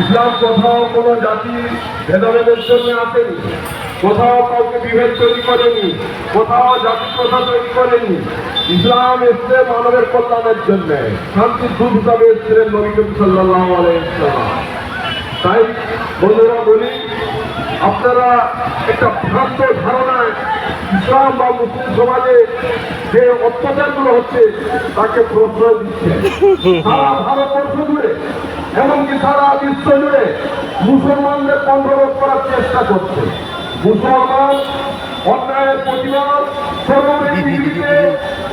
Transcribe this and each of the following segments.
ইসলাম কোথাও কোনো জাতি ভেদাভেদের জন্য আসেনি, কোথাও কাউকে বিভেদ তৈরি করেনি, কোথাও জাতি প্রথা তৈরি করেনি। ইসলাম এসছে মানবের কল্যাণের জন্য, শান্তির দূত হিসাবে এসেছিলেন নবী করিম সাল্লাল্লাহু আলাইহি ওয়াসাল্লাম। তাই বন্ধুরা বলি, আপনারা একটা ভ্রান্ত ধারণায় ইসলাম বা মুসলিম সমাজে যে অত্যাচারগুলো হচ্ছে তাকে প্রশ্রয় দিচ্ছে। সারা ভারতবর্ষ জুড়ে এমনকি সারা বিশ্ব জুড়ে মুসলমানদের কন্ট্রোল করার চেষ্টা করছে। মুসলমান অন্যায়ের প্রতিবাদ সর্বব্যাপীতে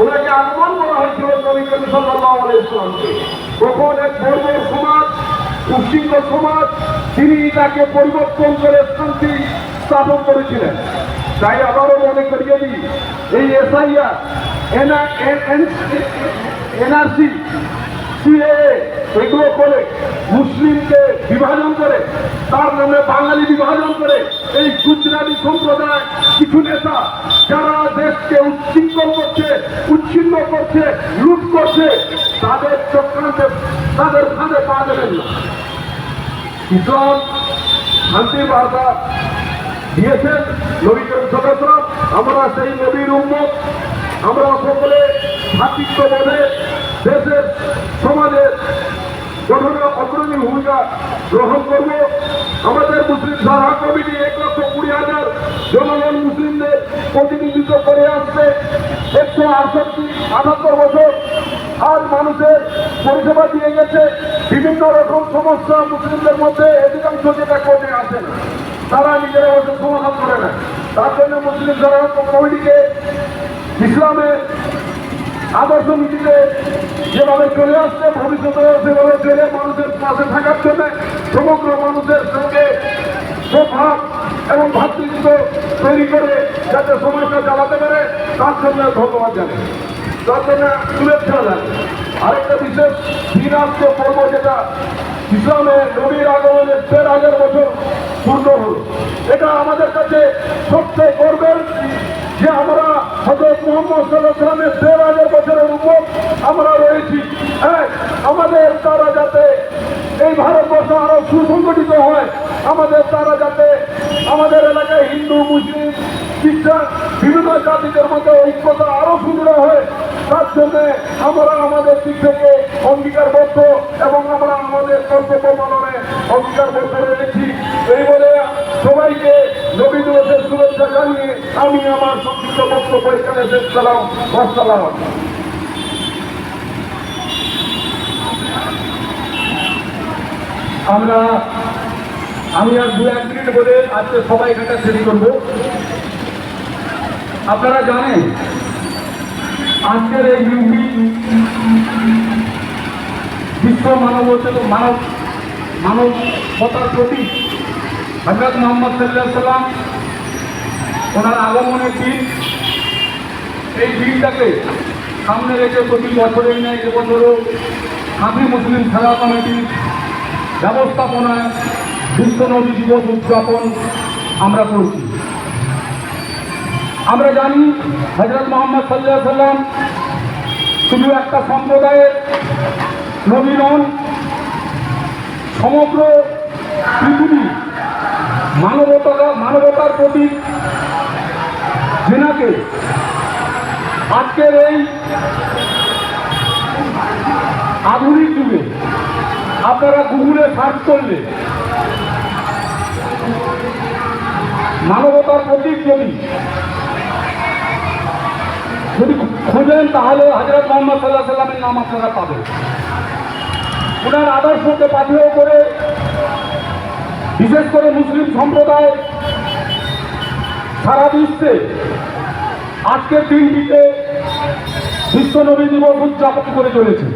ওনাকে আগমন করা হয়েছিল নবী করিম সাল্লাল্লাহু আলাইহি ওয়াসাল্লামকে। তখন এক বর্বর সমাজ, উচ্ছৃঙ্খল সমাজ, তিনি তাকে পরিবর্তন করে শান্তি স্থাপন করেছিলেন। তাই আবারও মনে করিয়ে দিই, এই এসআইআর, এনআরসি, সিএএ এগুলো করে মুসলিমকে বিভাজন করে, তার নামে বাঙালি বিভাজন করে এই গুজরাটি সম্প্রদায় কিছু নেতা যারা দেশকে উচ্ছৃঙ্খল করছে, উচ্ছিন্ন করছে, লুট করছে, তাদের চক্রান্তে তাদের ফাঁদে পা দেবেন না। ইসলাম শান্তির বার্তা দিয়েছেন নবী করিম সাল্লাল্লাহু আলাইহি ওয়াসাল্লাম। আমরা সেই নবীর উম্মত, আমরা সকলে ভাতৃত্ববোধে দেশের সমাজের গঠনে অগ্রণী ভূমিকা গ্রহণ করব। আমাদের মুসলিম সারা কমিটি 1,20,000 জনগণ মুসলিমদের প্রতিনিধিত্ব করে আসছে। 178 বছর আজ মানুষের পরিষেবা দিয়ে গেছে। বিভিন্ন রকম সমস্যা মুসলিমদের মধ্যে অধিকাংশ যেটা কোর্টে আসে না, তারা নিজেরা বসে সমাধান করে না। তার জন্য মুসলিম সারা কমিটিকে ইসলামের আদর্শ নীতিতে যেভাবে চলে আসছে, ভবিষ্যতেও সেভাবে চলে মানুষের পাশে থাকার জন্য, সমগ্র মানুষের সঙ্গে সৌভাগ এবং ভাতৃত্ব তৈরি করে যাতে সময়টা চালাতে পারে, তার জন্য ধন্যবাদ জানাই, তার জন্য শুভেচ্ছা জানাই। আরেকটা বিশেষ দিন আসছে পর্ব, যেটা ইসলামের নবীর আগমনের 13,000 বছর পূর্ণ হল। এটা আমাদের কাছে সবচেয়ে গর্বের যে আমরা হযরত মুহাম্মদ সাল্লাল্লাহু আলাইহি ওয়াসাল্লামের 13,000 বছরের উপর আমরা রয়েছি। আমাদের তারা যাতে এই ভারতবর্ষ আরো সুসংগঠিত হয়, আমাদের তারা যাতে আমাদের এলাকায় হিন্দু, মুসলিম, খ্রিস্টান বিভিন্ন জাতিদের মধ্যে ঐক্যতা আরো সুদৃঢ় হয়, তার জন্য আমরা আমাদের দিক থেকে অঙ্গীকারবদ্ধ এবং আমরা আমাদের কর্তব্য পালনে অঙ্গীকারবদ্ধ রয়েছি। এই বলে সবাইকে নবী দিবসের শুভেচ্ছা জানিয়ে আমি আমার সংক্ষিপ্ত বক্তব্য এখানে শেষ করলাম। আসসালামু আলাইকুম। আমি আর 2-1 মিনিট বলে আজকে সবাই এখানটা শেষ করবো। আপনারা জানেন আজকের এই বিশ্ব মানবতার প্রতি হযরত মুহাম্মদ সাল্লাল্লাহু আলাইহি ওয়াসাল্লাম ওনার আগমনের দিন, এই দিনটাকে সামনে রেখে প্রতি বছরের ন্যায় এবছরও কাফি মুসলিম খেলা কমিটির ব্যবস্থাপনায় বিশ্ব নবী দিবস উদযাপন আমরা করছি। আমরা জানি হযরত মুহাম্মদ সাল্লাল্লাহু আলাইহি ওয়াসাল্লাম শুধু একটা সম্প্রদায়ের নবী নন, সমগ্র পৃথিবী মানবতার প্রতি যেনাকে আজকের এই আধুনিক যুগে আপনারা গুগলে সার্চ করলে মানবতার প্রতীক যদি খোঁজেন তাহলে হযরত মুহাম্মদ সাল্লাল্লাহু আলাইহি ওয়াসাল্লামের নাম আপনারা পাবেন। ওনার আদর্শকে পাথেয় করে বিশেষ করে মুসলিম সম্প্রদায় সারা বিশ্বে আজকের দিনটিতে বিশ্ব নবী দিবস উদযাপন করে চলেছে।